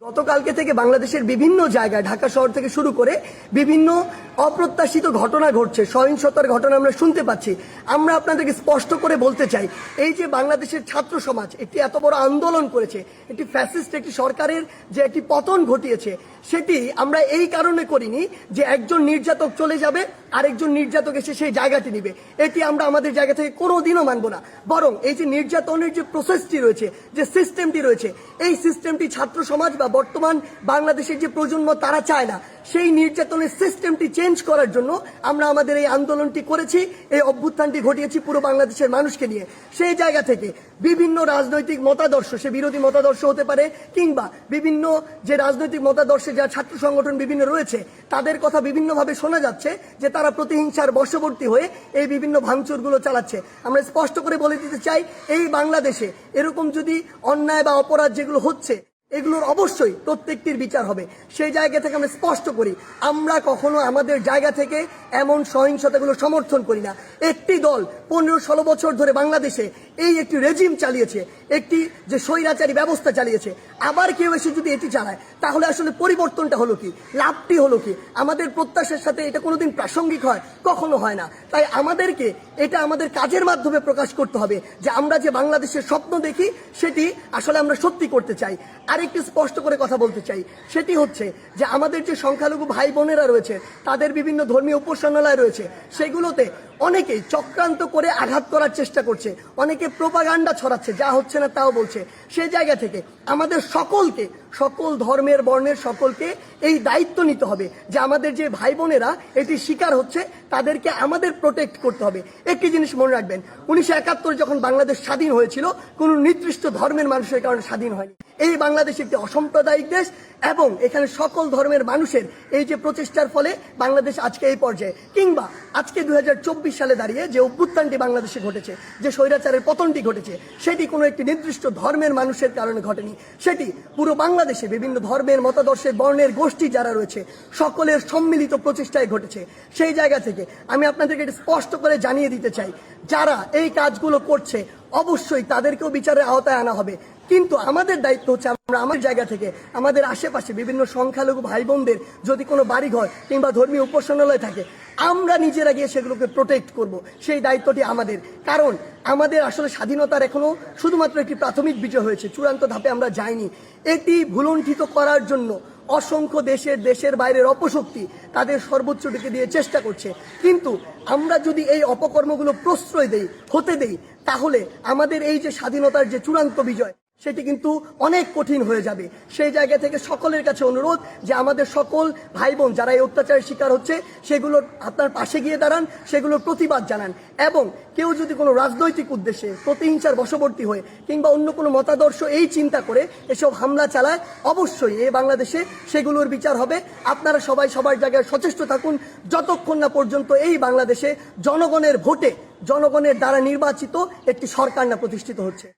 গতকালকে থেকে বাংলাদেশের বিভিন্ন জায়গায় ঢাকা শহর থেকে শুরু করে বিভিন্ন অপ্রত্যাশিত ঘটনা ঘটছে, সহিংসতার ঘটনা আমরা শুনতে পাচ্ছি। আমরা আপনাদেরকে স্পষ্ট করে বলতে চাই, এই যে বাংলাদেশের ছাত্র সমাজ একটি এত বড় আন্দোলন করেছে, একটি ফ্যাসিস্ট একটি সরকারের যে একটি পতন ঘটিয়েছে, সেটি আমরা এই কারণে করিনি যে একজন নির্যাতক চলে যাবে আরেকজন নির্যাতক এসে সেই জায়গাটি নিবে। এটি আমরা আমাদের জায়গা থেকে কোনোদিনও মানব না। বরং এই যে নির্যাতনের যে প্রসেসটি রয়েছে, যে সিস্টেমটি রয়েছে, এই সিস্টেমটি ছাত্র সমাজ বা বর্তমান বাংলাদেশের যে প্রজন্ম তারা চায় না। সেই নির্যাতনের সিস্টেমটি চেঞ্জ করার জন্য আমরা আমাদের এই আন্দোলনটি করেছি, এই অভ্যুত্থানটি ঘটিয়েছি পুরো বাংলাদেশের মানুষকে নিয়ে। সেই জায়গা থেকে বিভিন্ন রাজনৈতিক মতাদর্শ, সে বিরোধী মতাদর্শ হতে পারে কিংবা বিভিন্ন যে রাজনৈতিক মতাদর্শে যা ছাত্র সংগঠন বিভিন্ন রয়েছে, তাদের কথা বিভিন্নভাবে শোনা যাচ্ছে যে তারা প্রতিহিংসার বশবর্তী হয়ে এই বিভিন্ন ভাঙচুরগুলো চালাচ্ছে। আমরা স্পষ্ট করে বলে দিতে চাই, এই বাংলাদেশে এরকম যদি অন্যায় বা অপরাধ যেগুলো হচ্ছে, এগুলোর অবশ্যই প্রত্যেকটির বিচার হবে। সেই জায়গা থেকে আমরা স্পষ্ট করি, আমরা কখনো আমাদের জায়গা থেকে এমন সহিংসতাগুলো সমর্থন করি না। একটি দল 15-16 বছর ধরে বাংলাদেশে এই একটি রেজিম চালিয়েছে, একটি যে স্বৈরাচারী ব্যবস্থা চালিয়েছে, আবার কেউ এসে যদি এটি চালায়, তাহলে আসলে পরিবর্তনটা হলো কি, লাভটি হলো কি? আমাদের প্রত্যাশার সাথে এটা কোনোদিন প্রাসঙ্গিক হয়? কখনো হয় না। তাই আমাদেরকে এটা আমাদের কাজের মাধ্যমে প্রকাশ করতে হবে যে আমরা যে বাংলাদেশের স্বপ্ন দেখি সেটি আসলে আমরা সত্যি করতে চাই। আরেকটি স্পষ্ট করে কথা বলতে চাই, সেটি হচ্ছে যে আমাদের যে সংখ্যালঘু ভাই বোনেরা রয়েছে, তাদের বিভিন্ন ধর্মীয় উপাসনালয় রয়েছে, সেগুলোতে অনেকেই চক্রান্ত করে আঘাত করার চেষ্টা করছে, অনেকে প্রোপাগান্ডা ছড়াচ্ছে, যা হচ্ছে না তাও বলছে। সেই জায়গা থেকে আমাদের সকলকে, সকল ধর্মের বর্ণের সকলকে এই দায়িত্ব নিতে হবে যে আমাদের যে ভাই বোনেরা এটি শিকার হচ্ছে, তাদেরকে আমাদের প্রোটেক্ট করতে হবে। একটি জিনিস মনে রাখবেন, 1971 যখন বাংলাদেশ স্বাধীন হয়েছিল, কোন নির্দিষ্ট ধর্মের মানুষের কারণে স্বাধীন হয়নি। এই বাংলাদেশ একটি অসাম্প্রদায়িক দেশ এবং এখানে সকল ধর্মের মানুষের এই যে প্রচেষ্টার ফলে বাংলাদেশ আজকে এই পর্যায়ে, কিংবা আজকে 2024 সালে দাঁড়িয়ে যে অভ্যুত্থানটি বাংলাদেশে ঘটেছে, যে স্বৈরাচারের পতনটি ঘটেছে, সেটি কোনো একটি নির্দিষ্ট ধর্মের মানুষের কারণে ঘটেনি। সেটি পুরো বাংলাদেশে বিভিন্ন ধর্মের, মতাদর্শের, বর্ণের গোষ্ঠী যারা রয়েছে, সকলের সম্মিলিত প্রচেষ্টায় ঘটেছে। সেই জায়গা থেকে আমি আপনাদেরকে এটা স্পষ্ট করে জানিয়ে দিতে চাই, যারা এই কাজগুলো করছে অবশ্যই তাদেরকেও বিচারের আওতায় আনা হবে। কিন্তু আমাদের দায়িত্ব হচ্ছে, আমরা আমার জায়গা থেকে আমাদের আশেপাশে বিভিন্ন সংখ্যালঘু ভাই বোনদের যদি কোনো বাড়িঘর কিংবা ধর্মীয় উপাসনালয় থাকে, আমরা নিজেরা গিয়ে সেগুলোকে প্রোটেক্ট করব। সেই দায়িত্বটি আমাদের। কারণ আমাদের আসলে স্বাধীনতার এখনো শুধুমাত্র একটি প্রাথমিক বিজয় হয়েছে, চূড়ান্ত ধাপে আমরা যাইনি। এটি ভুলণ্ঠিত করার জন্য অসংখ্য দেশের বাইরের অপশক্তি তাদের সর্বোচ্চটিকে দিয়ে চেষ্টা করছে। কিন্তু আমরা যদি এই অপকর্মগুলো প্রশ্রয় হতে দেই, তাহলে আমাদের এই যে স্বাধীনতার যে চূড়ান্ত বিজয়, সেটি কিন্তু অনেক কঠিন হয়ে যাবে। সেই জায়গা থেকে সকলের কাছে অনুরোধ যে আমাদের সকল ভাই বোন যারা এই অত্যাচারের শিকার হচ্ছে, সেগুলোর আপনার পাশে গিয়ে দাঁড়ান, সেগুলোর প্রতিবাদ জানান। এবং কেউ যদি কোনো রাজনৈতিক উদ্দেশ্যে প্রতিহিংসার বশবর্তী হয়ে কিংবা অন্য কোনো মতাদর্শ এই চিন্তা করে এসব হামলা চালায়, অবশ্যই এই বাংলাদেশে সেগুলোর বিচার হবে। আপনারা সবাই সবার জায়গায় সচেষ্ট থাকুন, যতক্ষণ না পর্যন্ত এই বাংলাদেশে জনগণের ভোটে, জনগণের দ্বারা নির্বাচিত একটি সরকার না প্রতিষ্ঠিত হচ্ছে।